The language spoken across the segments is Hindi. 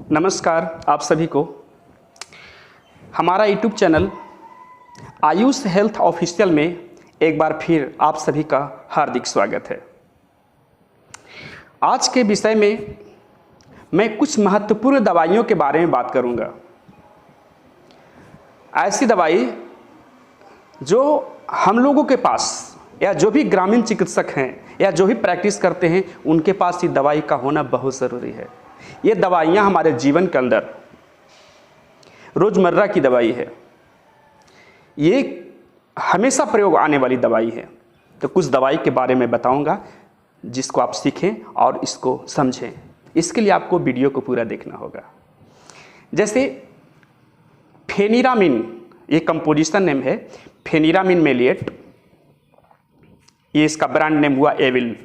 नमस्कार आप सभी को। हमारा YouTube channel Ayush health official में एक बार फिर आप सभी का हार्दिक स्वागत है। आज के विषय में मैं कुछ महत्वपूर्ण दवाइयों के बारे में बात करूंगा। ऐसी दवाई जो हम लोगों के पास या जो भी ग्रामीण चिकित्सक हैं या जो भी प्रैक्टिस करते हैं उनके पास ये दवाई का होना बहुत ज़रूरी है। ये दवाइयाँ हमारे जीवन के अंदर रोज़मर्रा की दवाई है, ये हमेशा प्रयोग आने वाली दवाई है। तो कुछ दवाई के बारे में बताऊंगा जिसको आप सीखें और इसको समझें। इसके लिए आपको वीडियो को पूरा देखना होगा। जैसे फेनिरामिन, ये कंपोजिशन नेम है फेनिरामिन मेलिएट, ये इसका ब्रांड नेम हुआ एविल।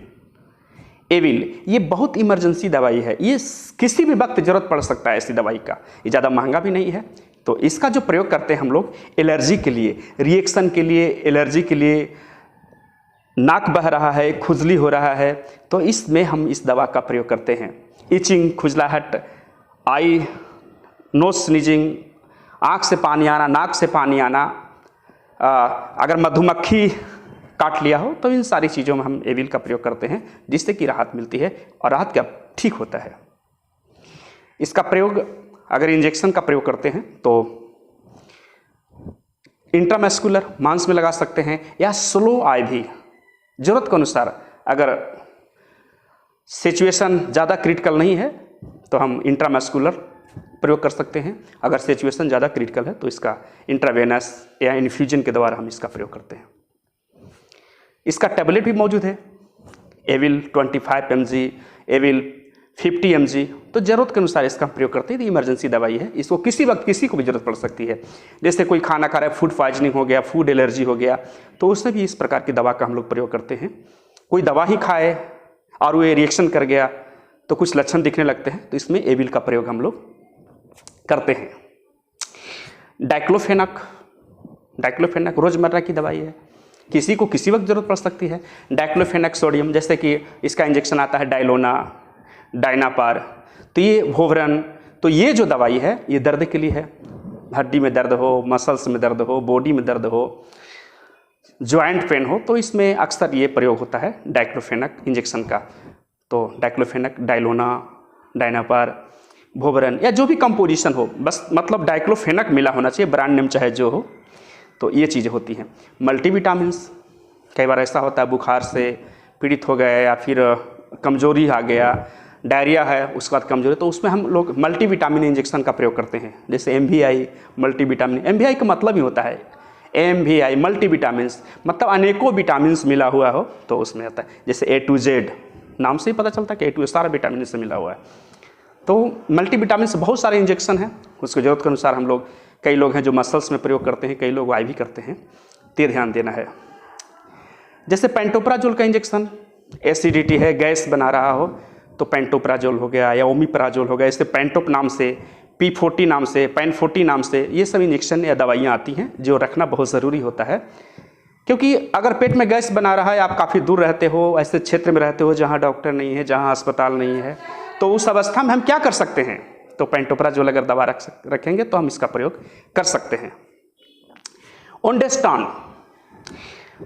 ये बहुत इमरजेंसी दवाई है, ये किसी भी वक्त ज़रूरत पड़ सकता है ऐसी दवाई का। ये ज़्यादा महंगा भी नहीं है। तो इसका जो प्रयोग करते हैं हम लोग एलर्जी के लिए, रिएक्शन के लिए, एलर्जी के लिए, नाक बह रहा है, खुजली हो रहा है, तो इसमें हम इस दवा का प्रयोग करते हैं। इचिंग, खुजलाहट, आई नोज स्नीजिंग, आँख से पानी आना, नाक से पानी आना, अगर मधुमक्खी काट लिया हो तो इन सारी चीज़ों में हम एविल का प्रयोग करते हैं, जिससे कि राहत मिलती है और राहत क्या ठीक होता है। इसका प्रयोग अगर इंजेक्शन का प्रयोग करते हैं तो इंट्रामस्कुलर मांस में लगा सकते हैं या स्लो आईवी, ज़रूरत के अनुसार। अगर सिचुएशन ज़्यादा क्रिटिकल नहीं है तो हम इंट्रामस्कुलर प्रयोग कर सकते हैं। अगर सिचुएशन ज़्यादा क्रिटिकल है तो इसका इंट्रावेनस या इन्फ्यूजन के द्वारा हम इसका प्रयोग करते हैं। इसका टैबलेट भी मौजूद है, एविल 25 mg, एविल 50 mg। तो ज़रूरत के अनुसार इसका प्रयोग करते हैं। ये इमरजेंसी दवाई है, इसको किसी वक्त किसी को भी ज़रूरत पड़ सकती है। जैसे कोई खाना खा रहा है, फूड पॉइजनिंग हो गया, फूड एलर्जी हो गया, तो उसमें भी इस प्रकार की दवा का हम लोग प्रयोग करते हैं। कोई दवा ही खाए और वो रिएक्शन कर गया तो कुछ लक्षण दिखने लगते हैं, तो इसमें एविल का प्रयोग हम लोग करते हैं। डाइक्लोफेनक रोज़मर्रा की दवाई है, किसी को किसी वक्त ज़रूरत पड़ सकती है। डाइक्लोफेनक सोडियम, जैसे कि इसका इंजेक्शन आता है डायलोना, डायनापार, तो ये वोवरन, तो ये जो दवाई है ये दर्द के लिए है। हड्डी में दर्द हो, मसल्स में दर्द हो, बॉडी में दर्द हो, जॉइंट पेन हो, तो इसमें अक्सर ये प्रयोग होता है डाइक्लोफेनक इंजेक्शन का। तो डाइक्लोफेनक, डायलोना, डायनापार, वोवरन या जो भी कंपोजिशन हो, बस मतलब डाइक्लोफेनक मिला होना चाहिए, ब्रांड नेम चाहे जो हो। तो ये चीज़ें होती हैं। मल्टीविटामिन्स, कई बार ऐसा होता है बुखार से पीड़ित हो गए या फिर कमजोरी आ गया, डायरिया है, उसके बाद कमजोरी, तो उसमें हम लोग मल्टीविटामिन इंजेक्शन का प्रयोग करते हैं। जैसे MVI मल्टीविटामिन, MVI का मतलब ही होता है MVI मल्टीविटामिन्स, मतलब अनेकों विटामिन्स मिला हुआ हो तो उसमें आता है। जैसे A to Z, नाम से ही पता चलता है कि A to Z सारा विटामिन से मिला हुआ है। तो मल्टीविटामिन से बहुत सारे इंजेक्शन हैं, उसको ज़रूरत के अनुसार हम लोग, कई लोग हैं जो मसल्स में प्रयोग करते हैं, कई लोग IV करते हैं, ते ध्यान देना है। जैसे पेंटोप्राजोल का इंजेक्शन, एसिडिटी है, गैस बना रहा हो तो पेंटोप्राजोल हो गया या ओमिप्राजोल हो गया। इससे पेंटोप नाम से, P40 नाम से, पेन40 नाम से ये सब इंजेक्शन या दवाइयाँ आती हैं जो रखना बहुत ज़रूरी होता है। क्योंकि अगर पेट में गैस बना रहा है, आप काफ़ी दूर रहते हो, ऐसे क्षेत्र में रहते हो जहाँ डॉक्टर नहीं है, जहाँ अस्पताल नहीं है, तो उस अवस्था में हम क्या कर सकते हैं? तो पेंटोप्राजोल अगर दवा रखेंगे तो हम इसका प्रयोग कर सकते हैं। ओंडेस्टान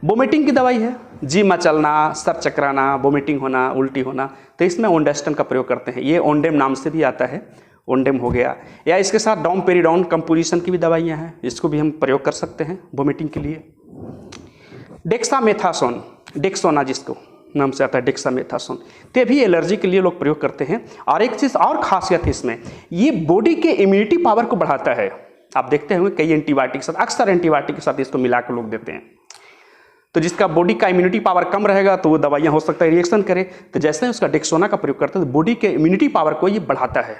वोमिटिंग की दवाई है, जी मचलना, सर चकराना, वोमिटिंग होना, उल्टी होना, तो इसमें ओंडेस्टान का प्रयोग करते हैं। ये ओंडेम नाम से भी आता है, ओंडेम हो गया, या इसके साथ डोमपेरिडोन कंपोजिशन की भी दवाइयाँ हैं, इसको भी हम प्रयोग कर सकते हैं वोमिटिंग के लिए। डेक्सामेथासोन, डेक्सोना जिसको नाम से आता है, डेक्सामेथासोन, तो भी एलर्जी के लिए लोग प्रयोग करते हैं। और एक चीज़ और खासियत है इसमें, ये बॉडी के इम्यूनिटी पावर को बढ़ाता है। आप देखते होंगे कई एंटीबायोटिक के साथ, अक्सर एंटीबायोटिक के साथ इसको मिलाकर लोग देते हैं। तो जिसका बॉडी का इम्यूनिटी पावर कम रहेगा तो वो दवाइयाँ हो सकता है रिएक्शन करे, तो जैसे उसका डेक्सोना का प्रयोग करते हैं तो बॉडी के इम्यूनिटी पावर को ये बढ़ाता है।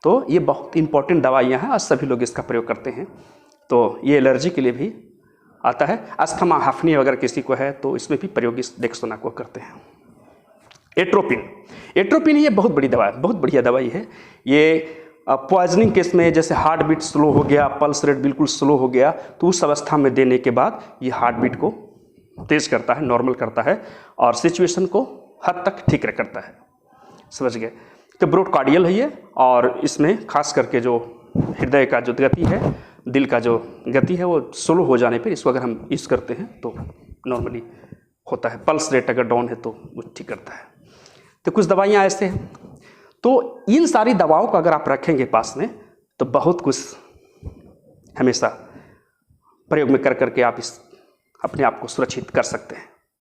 तो ये बहुत इंपॉर्टेंट दवाइयाँ हैं और सभी लोग इसका प्रयोग करते हैं। तो ये एलर्जी के लिए भी आता है। अस्थमा, हफनी अगर किसी को है तो इसमें भी प्रयोग इस डेक्सोना को करते हैं। एट्रोपिन ये बहुत बड़ी दवा है, बहुत बढ़िया दवाई है। ये पॉइजनिंग केस में जैसे हार्ट बीट स्लो हो गया, पल्स रेट बिल्कुल स्लो हो गया, तो उस अवस्था में देने के बाद ये हार्ट बीट को तेज करता है, नॉर्मल करता है और सिचुएशन को हद तक ठीक करता है। समझ गए। तो ब्रोडकार्डियल है ये, और इसमें खास करके जो हृदय का जो गति है, दिल का जो गति है, वो स्लो हो जाने पर इसको अगर हम यूज़ करते हैं तो नॉर्मली होता है। पल्स रेट अगर डाउन है तो वो ठीक करता है। तो कुछ दवाइयाँ ऐसे हैं। तो इन सारी दवाओं को अगर आप रखेंगे पास में तो बहुत कुछ हमेशा प्रयोग में कर करके आप इस अपने आप को सुरक्षित कर सकते हैं।